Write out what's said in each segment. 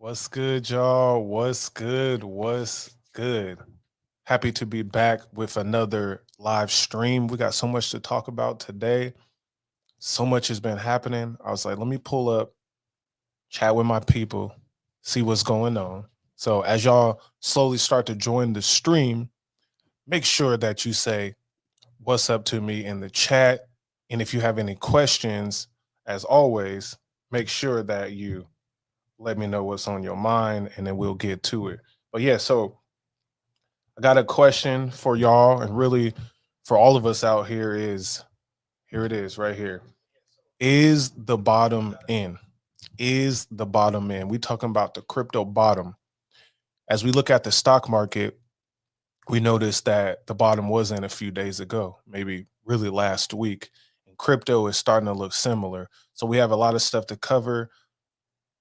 What's good, y'all? What's good? What's good? Happy to be back with another live stream. We got so much to talk about today. So much has been happening. I was like, let me pull up, chat with my people, see what's going on. So, as y'all slowly start to join the stream, make sure that you say what's up to me in the chat. And if you have any questions, as always, make sure that you let me know what's on your mind and then we'll get to it. But yeah, so I got a question for y'all and really for all of us out here is here it is right here. Is the bottom in? Is the bottom in? We talking about the crypto bottom. As we look at the stock market, we noticed that the bottom was in a few days ago, maybe really last week. And crypto is starting to look similar. So we have a lot of stuff to cover.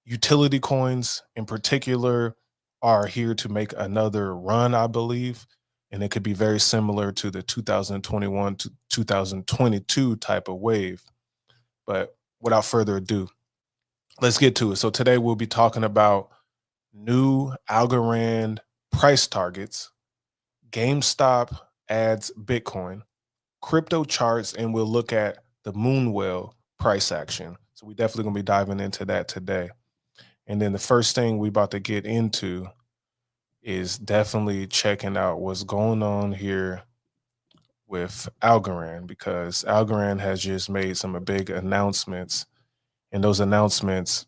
Utility coins in particular are here to make another run, I believe. And it could be very similar to the 2021 to 2022 type of wave. But without further ado, let's get to it. So today we'll be talking about new Algorand price targets, Gamestop adds Bitcoin, crypto charts, and we'll look at the Moonwell price action. So we definitely gonna be diving into that today. And then the first thing we about to get into is definitely checking out what's going on here with Algorand because Algorand has just made some big announcements. And those announcements,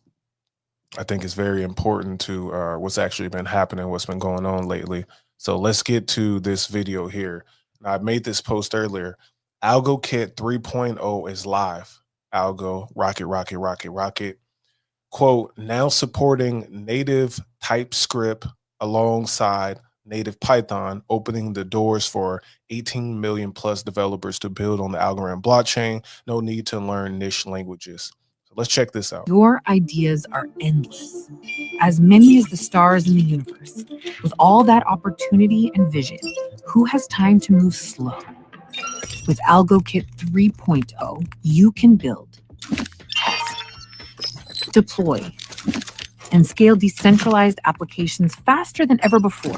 I think, is very important to what's actually been happening, what's been going on lately. So let's get to this video here. Now, I made this post earlier. AlgoKit 3.0 is live. Algo, rocket, rocket, rocket, rocket. Quote, now supporting native TypeScript alongside native Python, opening the doors for 18 million plus developers to build on the Algorand blockchain. No need to learn niche languages. So let's check this out. Your ideas are endless, as many as the stars in the universe. With all that opportunity and vision, who has time to move slow? With AlgoKit 3.0, you can build, test, deploy, and scale decentralized applications faster than ever before.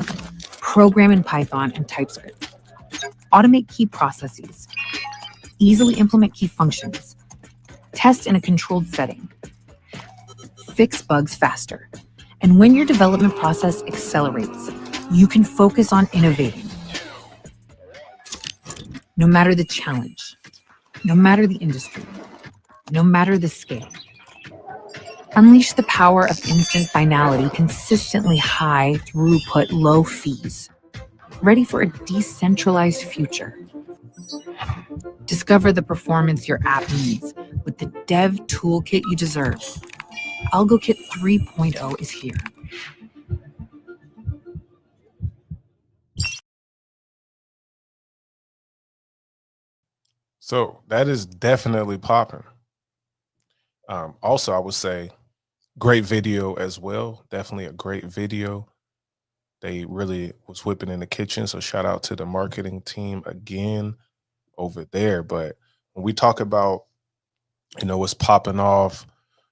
Program in Python and TypeScript. Automate key processes. Easily implement key functions. Test in a controlled setting. Fix bugs faster. And when your development process accelerates, you can focus on innovating. No matter the challenge, no matter the industry, no matter the scale. Unleash the power of instant finality, consistently high throughput, low fees. Ready for a decentralized future. Discover the performance your app needs with the dev toolkit you deserve. AlgoKit 3.0 is here. So that is definitely popping. Also, I would say great video as well. Definitely a great video. They really was whipping in the kitchen. So shout out to the marketing team again over there. But when we talk about, what's popping off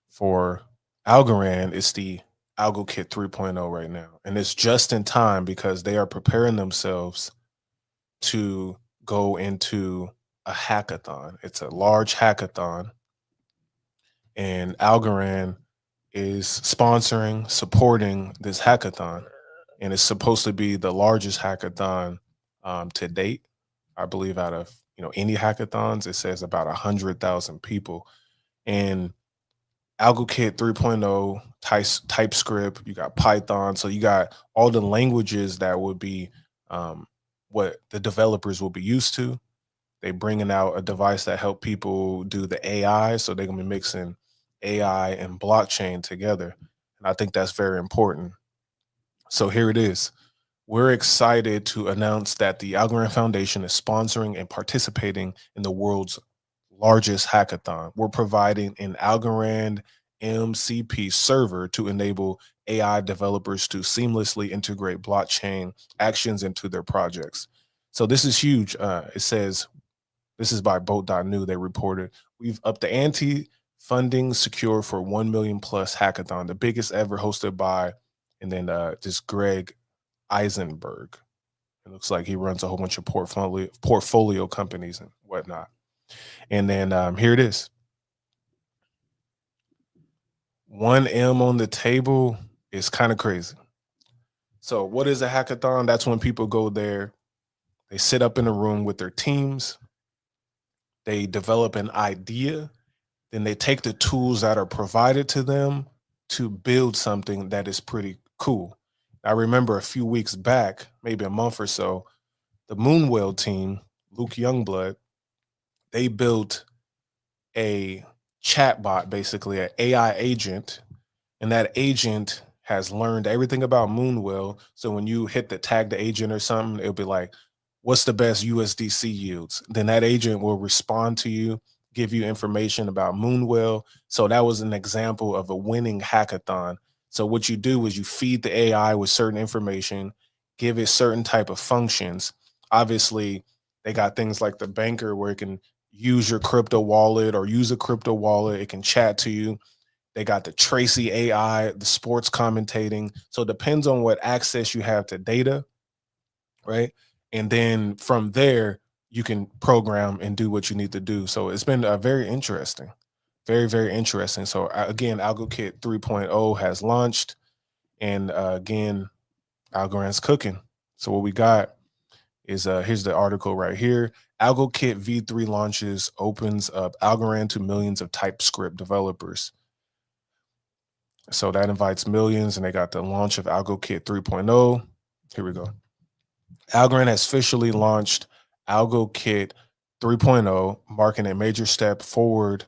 for Algorand, it's the AlgoKit 3.0 right now. And it's just in time because they are preparing themselves to go into a hackathon. It's a large hackathon. And Algorand is sponsoring, supporting this hackathon. And it's supposed to be the largest hackathon to date. I believe out of any hackathons, it says about 100,000 people. And AlgoKit 3.0, TypeScript, you got Python, so you got all the languages that would be what the developers will be used to. They bringing out a device that help people do the AI, so they're gonna be mixing AI and blockchain together, and I think that's very important. So here it is. We're excited to announce that the Algorand Foundation is sponsoring and participating in the world's largest hackathon. We're providing an Algorand MCP server to enable AI developers to seamlessly integrate blockchain actions into their projects. So this is huge. It says, this is by Boat.new. They reported, we've upped the ante funding secure for 1 million plus hackathon, the biggest ever hosted by, and then this Greg Eisenberg. It looks like he runs a whole bunch of portfolio companies and whatnot. And then here it is. 1M on the table is kind of crazy. So what is a hackathon? That's when people go there, they sit up in a room with their teams, they develop an idea, then they take the tools that are provided to them to build something that is pretty cool. I remember a few weeks back, maybe a month or so, the Moonwell team, Luke Youngblood, they built a chatbot, basically an AI agent, and that agent has learned everything about Moonwell. So when you hit the tag the agent or something, it'll be like, what's the best USDC yields? Then that agent will respond to you, give you information about Moonwell. So that was an example of a winning hackathon. So what you do is you feed the AI with certain information, give it certain type of functions. Obviously, they got things like the banker where it can use your crypto wallet or use a crypto wallet. It can chat to you. They got the Tracy AI, the sports commentating. So it depends on what access you have to data, right? And then from there, you can program and do what you need to do. So it's been very interesting, very, very interesting. So again, AlgoKit 3.0 has launched, and again, Algorand's cooking. So what we got is here's the article right here. AlgoKit V3 launches, opens up Algorand to millions of TypeScript developers. So that invites millions, and they got the launch of AlgoKit 3.0. Here we go. Algorand has officially launched AlgoKit 3.0, marking a major step forward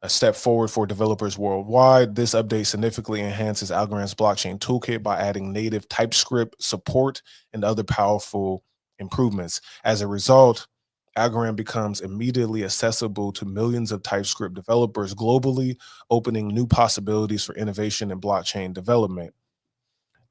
for developers worldwide. This update significantly enhances Algorand's blockchain toolkit by adding native TypeScript support and other powerful improvements. As a result, Algorand becomes immediately accessible to millions of TypeScript developers globally, opening new possibilities for innovation in blockchain development.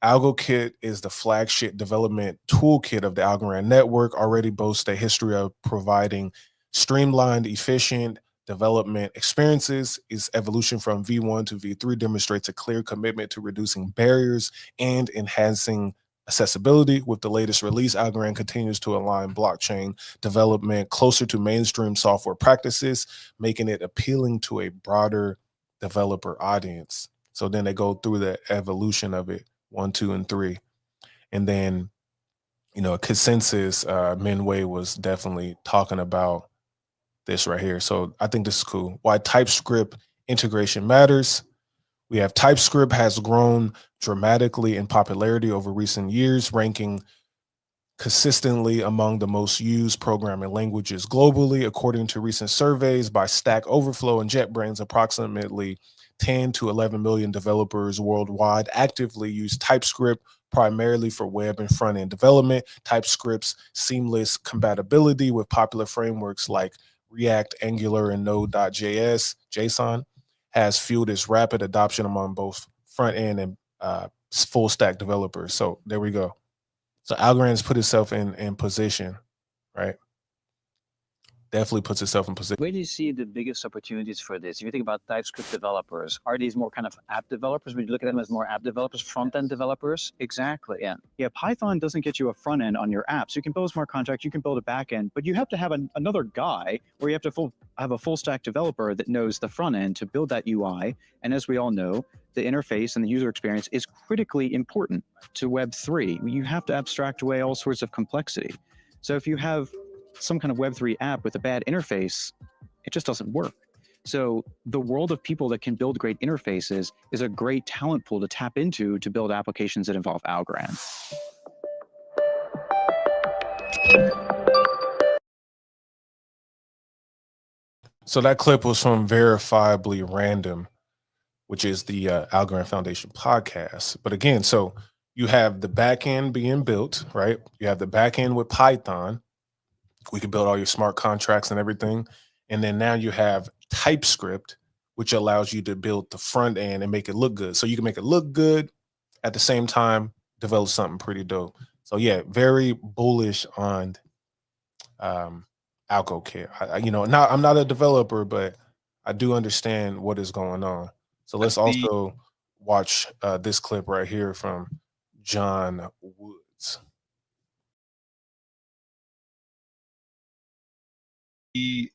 AlgoKit is the flagship development toolkit of the Algorand network, already boasts a history of providing streamlined, efficient development experiences. Its evolution from V1 to V3 demonstrates a clear commitment to reducing barriers and enhancing accessibility. With the latest release, Algorand continues to align blockchain development closer to mainstream software practices, making it appealing to a broader developer audience. So then they go through the evolution of it, 1, 2, and 3. And then, a consensus, Minway was definitely talking about this right here. So I think this is cool. Why TypeScript integration matters. We have TypeScript has grown dramatically in popularity over recent years, ranking consistently among the most used programming languages globally. According to recent surveys by Stack Overflow and JetBrains, approximately 10 to 11 million developers worldwide actively use TypeScript, primarily for web and front end development. TypeScript's seamless compatibility with popular frameworks like React, Angular, and Node.js, JSON, has fueled its rapid adoption among both front end and full stack developers. So there we go. So Algorand's put itself in position, right? Definitely puts itself in position. Where do you see the biggest opportunities for this? If you think about TypeScript developers, are these more kind of app developers? Would you look at them as more app developers, front-end developers? Exactly, yeah. Yeah, Python doesn't get you a front end on your app. So you can build a smart contract, you can build a back end, but you have to have another guy, or you have to have a full stack developer that knows the front end to build that UI. And as we all know, the interface and the user experience is critically important to Web3. You have to abstract away all sorts of complexity. So if you have some kind of Web3 app with a bad interface, it just doesn't work. So the world of people that can build great interfaces is a great talent pool to tap into to build applications that involve Algorand. So that clip was from Verifiably Random, which is the Algorand Foundation podcast. But again, so you have the back end being built, right? You have the back end with Python. We can build all your smart contracts and everything. And then now you have TypeScript, which allows you to build the front end and make it look good. So you can make it look good at the same time, develop something pretty dope. So yeah, very bullish on AlgoKit. I'm not a developer, but I do understand what is going on. So let's That's the also watch this clip right here from John Woods. the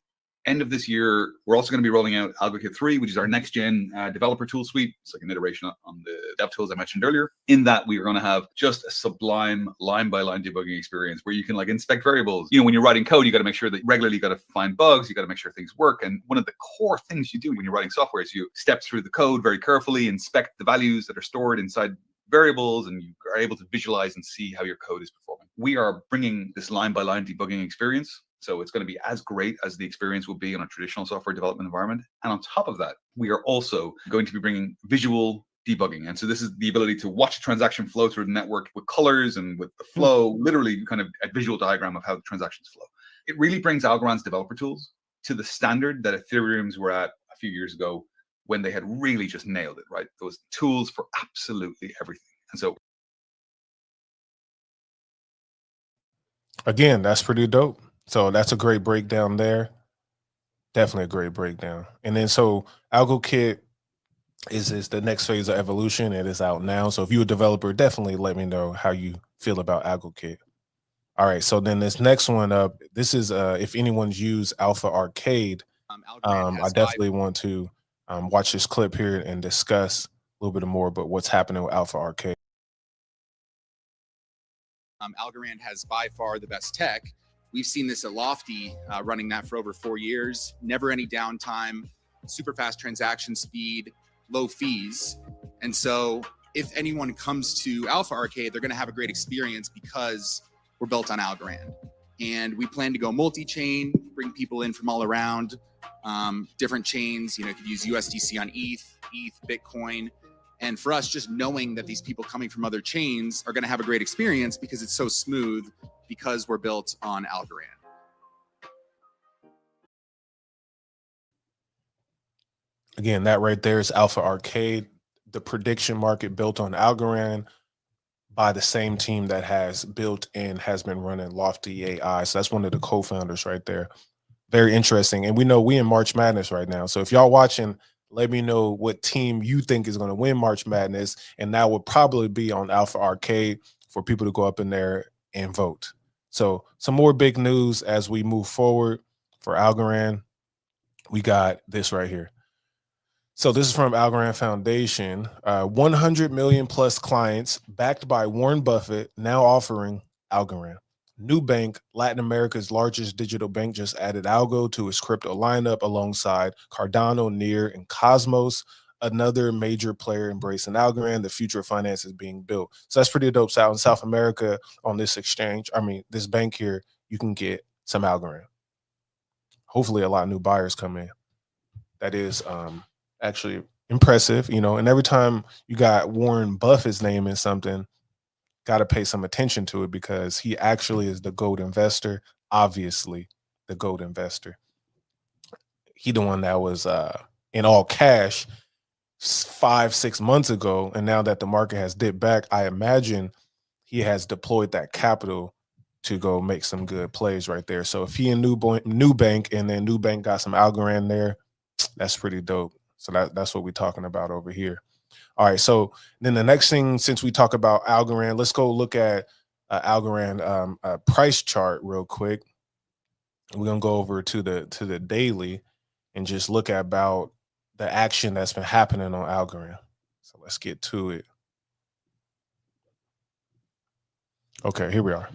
end of this year, we're also going to be rolling out AlgoKit 3, which is our next gen developer tool suite. It's like an iteration on the dev tools I mentioned earlier. In that, we are going to have just a sublime line by line debugging experience where you can like inspect variables. You know, when you're writing code, you got to make sure that regularly you got to find bugs, you got to make sure things work. And one of the core things you do when you're writing software is you step through the code very carefully, inspect the values that are stored inside variables, and you are able to visualize and see how your code is performing. We are bringing this line by line debugging experience. So it's going to be as great as the experience will be in a traditional software development environment. And on top of that, we are also going to be bringing visual debugging. And so this is the ability to watch a transaction flow through the network with colors and with the flow, literally kind of a visual diagram of how the transactions flow. It really brings Algorand's developer tools to the standard that Ethereum's were at a few years ago when they had really just nailed it, right? Those tools for absolutely everything. And so Again, that's pretty dope. So that's a great breakdown there. Definitely a great breakdown. And then so AlgoKit is the next phase of evolution. It is out now. So if you're a developer, definitely let me know how you feel about AlgoKit. All right. So then this next one up, this is if anyone's used Alpha Arcade, I definitely want to watch this clip here and discuss a little bit more about what's happening with Alpha Arcade. Algorand has by far the best tech. We've seen this at Lofty, running that for over 4 years. Never any downtime, super fast transaction speed, low fees. And so if anyone comes to Alpha Arcade, they're going to have a great experience because we're built on Algorand. And we plan to go multi-chain, bring people in from all around, different chains. You know, you could use USDC on ETH, Bitcoin. And for us, just knowing that these people coming from other chains are going to have a great experience because it's so smooth because we're built on Algorand. Again, that right there is Alpha Arcade, the prediction market built on Algorand by the same team that has built and has been running Lofty AI. So that's one of the co-founders right there. Very interesting. And we know we in March Madness right now. So if y'all watching, let me know what team you think is going to win March Madness. And that would probably be on Alpha Arcade for people to go up in there and vote. So some more big news as we move forward for Algorand. We got this right here. So this is from Algorand Foundation. 100 million plus clients backed by Warren Buffett now offering Algorand. Nubank, Latin America's largest digital bank, just added Algo to its crypto lineup alongside Cardano, Near, and Cosmos. Another major player embracing Algorand. The future of finance is being built. So that's pretty dope. So out in South America on this exchange, this bank here, you can get some Algorand. Hopefully a lot of new buyers come in. That is actually impressive, and every time you got Warren Buffett's name in something, got to pay some attention to it because he actually is the GOAT investor, obviously the GOAT investor. He the one that was in all cash 5-6 months ago, and now that the market has dipped back, I imagine he has deployed that capital to go make some good plays right there. So if he and Nubank and then Nubank got some Algorand there, that's pretty dope. So that's what we're talking about over here. All right. So then the next thing, since we talk about Algorand, let's go look at Algorand price chart real quick. We're gonna go over to the daily and just look at about the action that's been happening on Algorand. So let's get to it. Okay, here we are.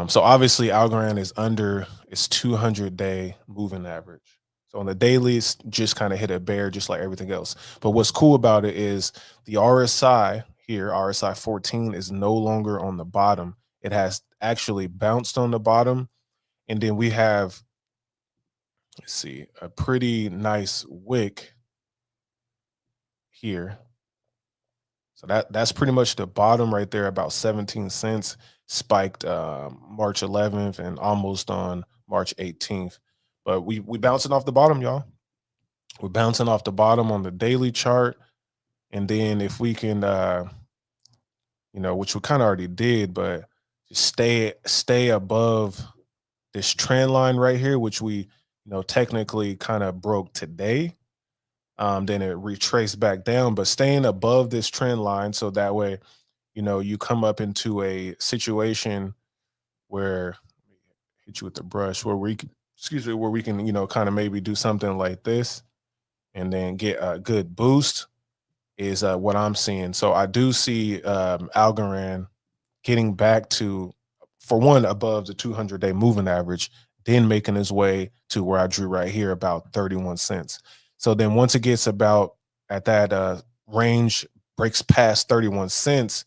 So obviously Algorand is under its 200-day moving average. So on the dailies, just kind of hit a bear, just like everything else. But what's cool about it is the RSI here, RSI 14, is no longer on the bottom. It has actually bounced on the bottom. And then we have, let's see, a pretty nice wick here. So that's pretty much the bottom right there, about 17 cents, spiked March 11th and almost on March 18th. But we bouncing off the bottom, y'all. We're bouncing off the bottom on the daily chart. And then if we can, which we kind of already did, but just stay above this trend line right here, which we technically kind of broke today. Then it retraced back down, but staying above this trend line so that way, you come up into a situation where hit you with the brush where we can, excuse me, where we can, kind of maybe do something like this and then get a good boost is what I'm seeing. So I do see Algorand getting back to, for one, above the 200-day moving average, then making his way to where I drew right here, about 31 cents. So then once it gets about at that range, breaks past 31 cents,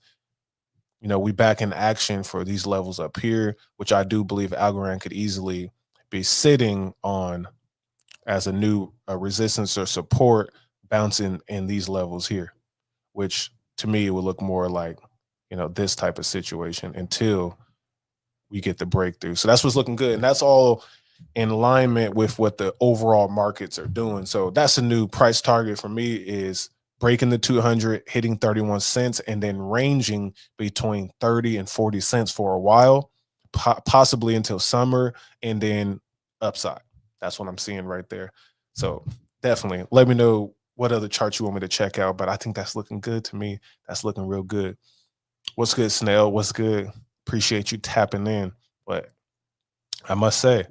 we back in action for these levels up here, which I do believe Algorand could easily be sitting on as a new resistance or support, bouncing in these levels here, which to me would look more like, this type of situation until we get the breakthrough. So that's what's looking good. And that's all in alignment with what the overall markets are doing. So that's a new price target for me, is breaking the 200, hitting 31 cents, and then ranging between 30 and 40 cents for a while, possibly until summer, and then upside. That's what I'm seeing right there. So definitely let me know what other charts you want me to check out, but I think that's looking good to me. That's looking real good. What's good, Snail? What's good? Appreciate you tapping in. But I must say,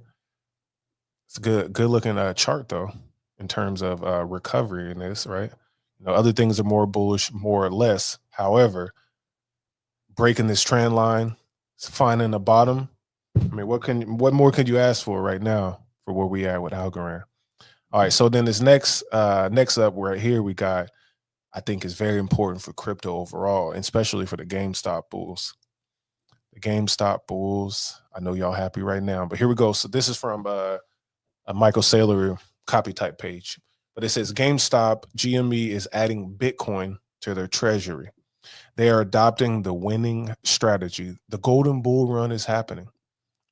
it's a good looking chart though, in terms of recovery in this, right? Other things are more bullish, more or less. However, breaking this trend line, finding the bottom. I mean, what more could you ask for right now for where we at with Algorand? All right, so then this next up right here, we got, I think is very important for crypto overall, and especially for the GameStop bulls. The GameStop bulls. I know y'all happy right now, but here we go. So this is from a Michael Saylor copy type page, but it says GameStop GME is adding Bitcoin to their treasury. They are adopting the winning strategy. The golden bull run is happening.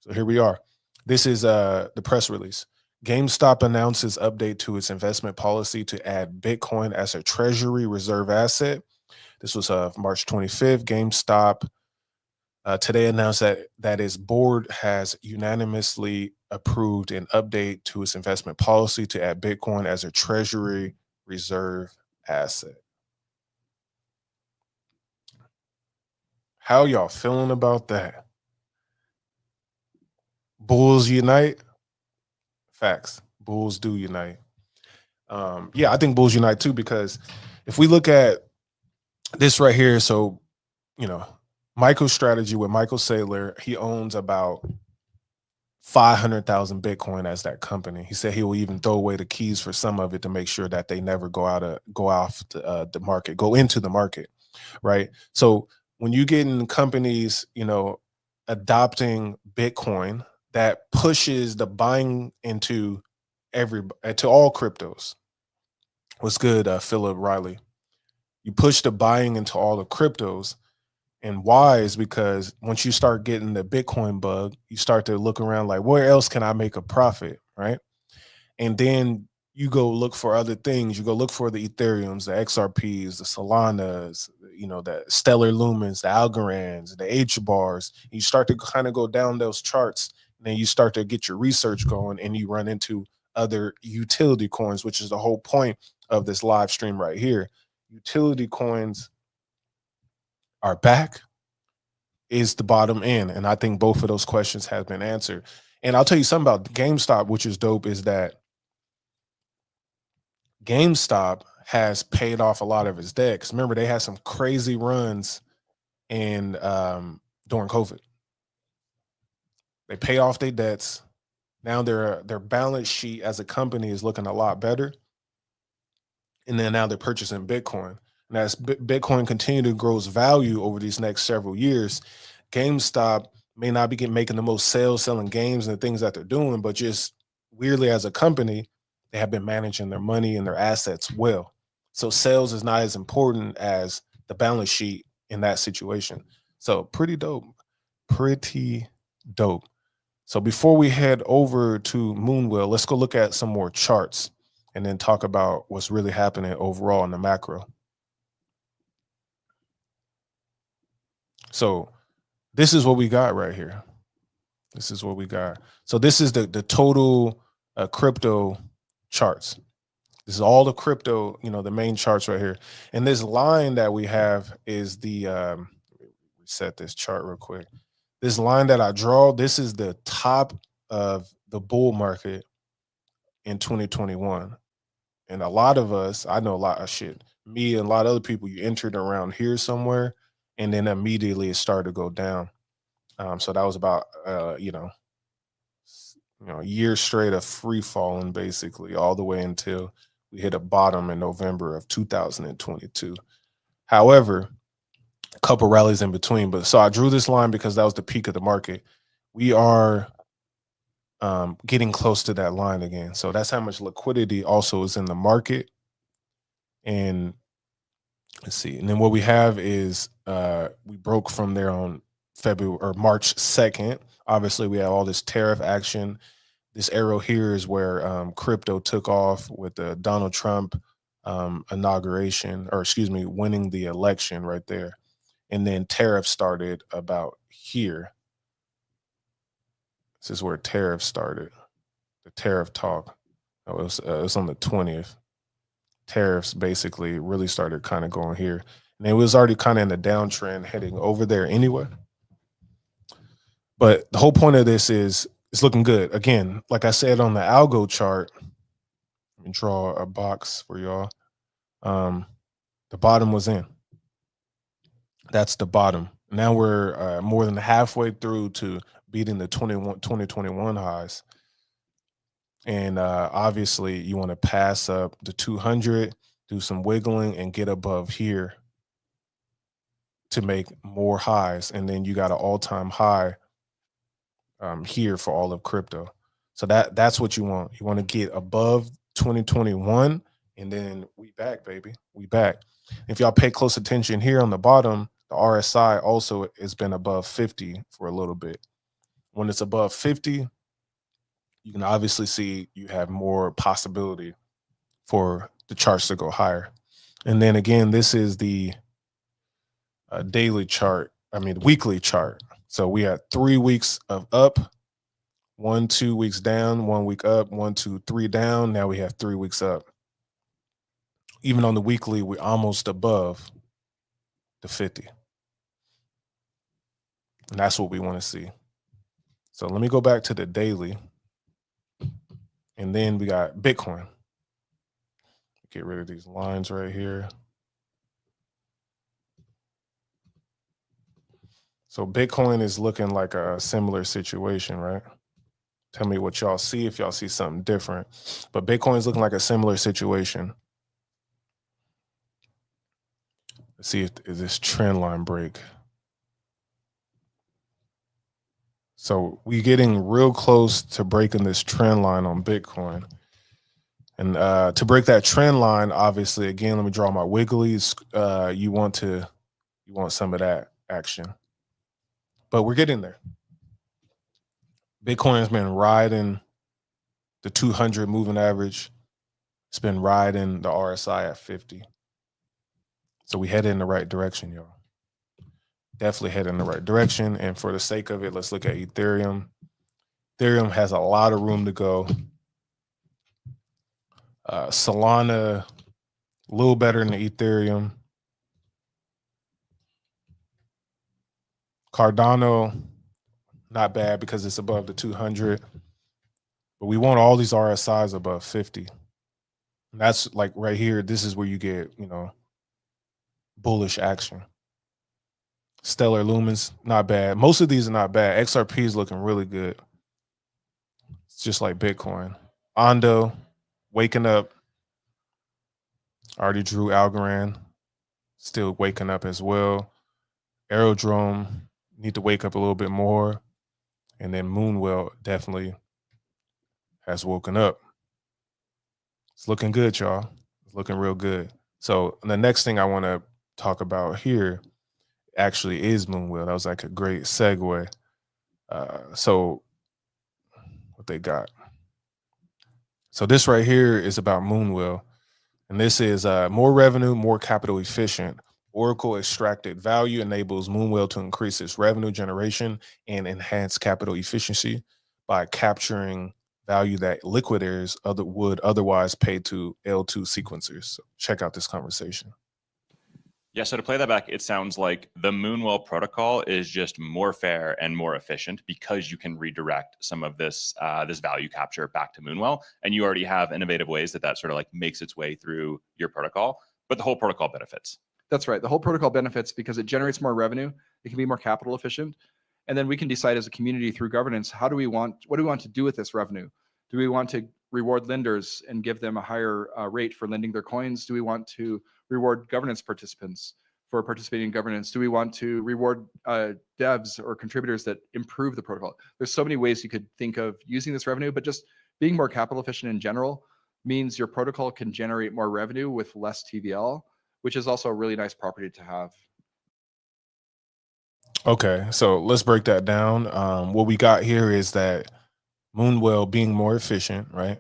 So here we are. This is the press release. GameStop announces update to its investment policy to add Bitcoin as a treasury reserve asset. This was March 25th. GameStop today announced that its board has unanimously approved an update to its investment policy to add Bitcoin as a treasury reserve asset. How y'all feeling about that? Bulls unite? Facts. Bulls do unite. Yeah, I think bulls unite too, because if we look at this right here, so, Michael's strategy with Michael Saylor, he owns about 500,000 Bitcoin as that company. He said he will even throw away the keys for some of it to make sure that they never go off the market, go into the market, right? So when you get in companies, adopting Bitcoin, that pushes the buying into all cryptos. What's good, Philip Riley? You push the buying into all the cryptos. And why is because once you start getting the Bitcoin bug, you start to look around like, where else can I make a profit, right? And then you go look for other things. You go look for the Ethereums, the XRPs, the Solanas, the Stellar Lumens, the Algorands, the H bars. You start to kind of go down those charts, and then you start to get your research going, and you run into other utility coins, which is the whole point of this live stream right here. Utility coins are back, is the bottom end. And I think both of those questions have been answered. And I'll tell you something about GameStop, which is dope, is that GameStop has paid off a lot of its debt. Because remember, they had some crazy runs in during COVID. They pay off their debts. Now their balance sheet as a company is looking a lot better. And then now they're purchasing Bitcoin. And as Bitcoin continue to grow its value over these next several years, GameStop may not be making the most sales selling games and the things that they're doing, but just weirdly as a company, they have been managing their money and their assets well. So sales is not as important as the balance sheet in that situation. So pretty dope. Pretty dope. So before we head over to Moonwell, let's go look at some more charts and then talk about what's really happening overall in the macro. So this is what we got right here. This is what we got. So this is the total crypto charts. This is all the crypto, the main charts right here. And this line that we have is the reset this chart real quick. This line that I draw, this is the top of the bull market in 2021. And a lot of us, I know a lot of shit. Me and a lot of other people, you entered around here somewhere, and then immediately it started to go down. So that was about a year straight of free falling, basically, all the way until we hit a bottom in November of 2022. However, a couple rallies in between. But so I drew this line because that was the peak of the market. We are getting close to that line again. So that's how much liquidity also is in the market. And let's see. And then what we have is we broke from there on February or March 2nd. Obviously, we have all this tariff action. This arrow here is where crypto took off with the Donald Trump inauguration, or excuse me, winning the election right there. And then tariffs started about here. This is where tariffs started. The tariff talk. It was on the 20th. Tariffs basically really started kind of going here. And it was already kind of in the downtrend heading over there anyway. But the whole point of this is it's looking good. Again, like I said on the algo chart, let me draw a box for y'all. The bottom was in. That's the bottom. Now we're more than halfway through to beating the 2021 highs. And obviously, you want to pass up the 200, do some wiggling, and get above here to make more highs. And then you got an all-time high here for all of crypto. So that's what you want. You want to get above 2021, and then we back, baby. We back. If y'all pay close attention here on the bottom, the RSI also has been above 50 for a little bit. When it's above 50, you can obviously see you have more possibility for the charts to go higher. And then again, this is the daily chart. I mean, weekly chart. So we had 3 weeks of up, 1, 2 weeks down, 1 week up, 1, 2, 3 down. Now we have 3 weeks up. Even on the weekly, we're almost above the 50. And that's what we want to see. So let me go back to the daily. And then we got Bitcoin. Get rid of these lines right here. So Bitcoin is looking like a similar situation, right? Tell me what y'all see, if y'all see something different. But Bitcoin is looking like a similar situation. Let's see if this trend line break. So we're getting real close to breaking this trend line on Bitcoin. And to break that trend line, obviously, again, let me draw my wigglies. You want some of that action. But we're getting there. Bitcoin has been riding the 200 moving average. It's been riding the RSI at 50. So we head in the right direction, y'all. Definitely head in the right direction. And for the sake of it, let's look at Ethereum. Ethereum has a lot of room to go. Solana, a little better than Ethereum. Cardano, not bad because it's above the 200. But we want all these RSIs above 50. And that's like right here. This is where you get, bullish action. Stellar Lumens, not bad. Most of these are not bad. XRP is looking really good. It's just like Bitcoin. Ondo, waking up. Already drew Algorand, still waking up as well. Aerodrome, need to wake up a little bit more. And then Moonwell definitely has woken up. It's looking good, y'all. It's looking real good. So the next thing I want to talk about here actually is Moonwell. That was like a great segue. So what they got. So this right here is about Moonwell. And this is more revenue, more capital efficient. Oracle extracted value enables Moonwell to increase its revenue generation and enhance capital efficiency by capturing value that liquidators would otherwise pay to L2 sequencers. So check out this conversation. Yeah, so to play that back, it sounds like the Moonwell protocol is just more fair and more efficient because you can redirect some of this this value capture back to Moonwell, and you already have innovative ways that sort of like makes its way through your protocol, but the whole protocol benefits. That's right. The whole protocol benefits because it generates more revenue. It can be more capital efficient, and then we can decide as a community through governance what do we want to do with this revenue? Do we want to reward lenders and give them a higher rate for lending their coins? Do we want to reward governance participants for participating in governance? Do we want to reward devs or contributors that improve the protocol? There's so many ways you could think of using this revenue, but just being more capital efficient in general means your protocol can generate more revenue with less TVL, which is also a really nice property to have. Okay, so let's break that down. What we got here is that Moonwell being more efficient, right,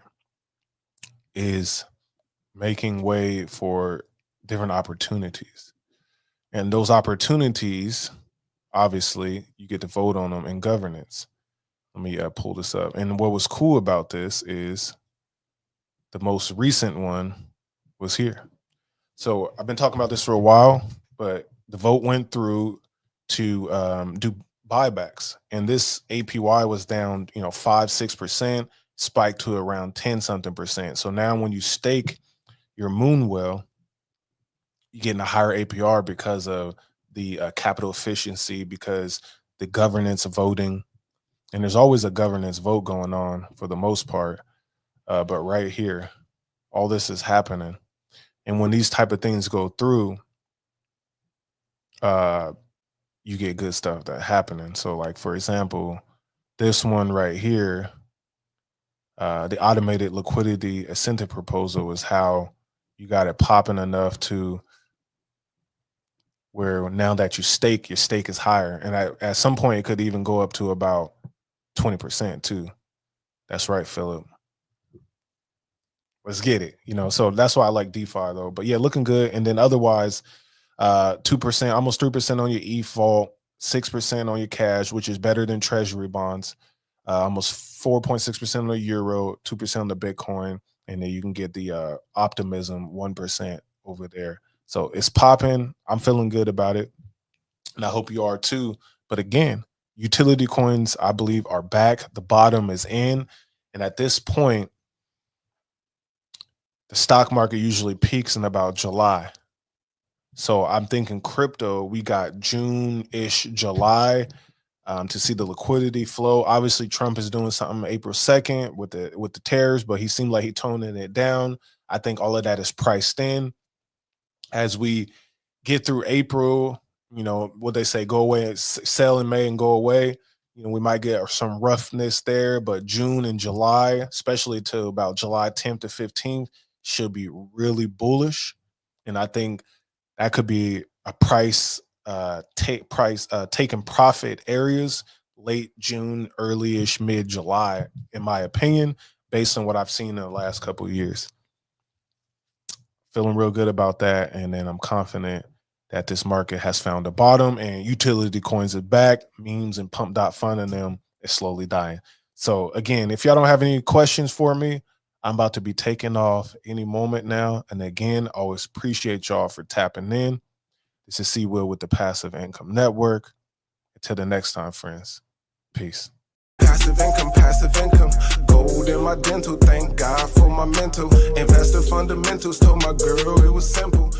is making way for different opportunities. And those opportunities, obviously, you get to vote on them in governance. Let me pull this up. And what was cool about this is the most recent one was here. So I've been talking about this for a while, but the vote went through to do buybacks, and this APY was down 5-6%, spiked to around 10-something%. So now when you stake your Moonwell, you're getting a higher APR because of the capital efficiency, because the governance voting, and there's always a governance vote going on for the most part, but right here all this is happening. And when these type of things go through, you get good stuff that happening. So like, for example, this one right here, the automated liquidity incentive proposal is how you got it popping enough to where now that you stake, your stake is higher. And at some point it could even go up to about 20% too. That's right, Philip. Let's get it. So that's why I like DeFi though. But yeah, looking good. And then otherwise, 2%, almost 3% on your ETH vault, 6% on your cash, which is better than treasury bonds, almost 4.6% on the euro, 2% on the Bitcoin, and then you can get the optimism 1% over there. So it's popping. I'm feeling good about it, and I hope you are too. But again, utility coins, I believe, are back. The bottom is in, and at this point, the stock market usually peaks in about July. So I'm thinking crypto, we got June-ish, July to see the liquidity flow. Obviously, Trump is doing something April 2nd with the tariffs, but he seemed like he's toning it down. I think all of that is priced in. As we get through April, what they say, go away, sell in May and go away. We might get some roughness there, but June and July, especially to about July 10th to 15th, should be really bullish. And I think that could be a taking profit areas late June, early-ish mid-July, in my opinion, based on what I've seen in the last couple of years. Feeling real good about that, and then I'm confident that this market has found a bottom and utility coins are back. Memes and pump.fun and them is slowly dying. So again, if y'all don't have any questions for me, I'm about to be taking off any moment now. And again, always appreciate y'all for tapping in. This is C. Will with the Passive Income Network. Until the next time, friends. Peace. Passive income. Gold in my dental. Thank God for my mental. Investor fundamentals. Told my girl it was simple.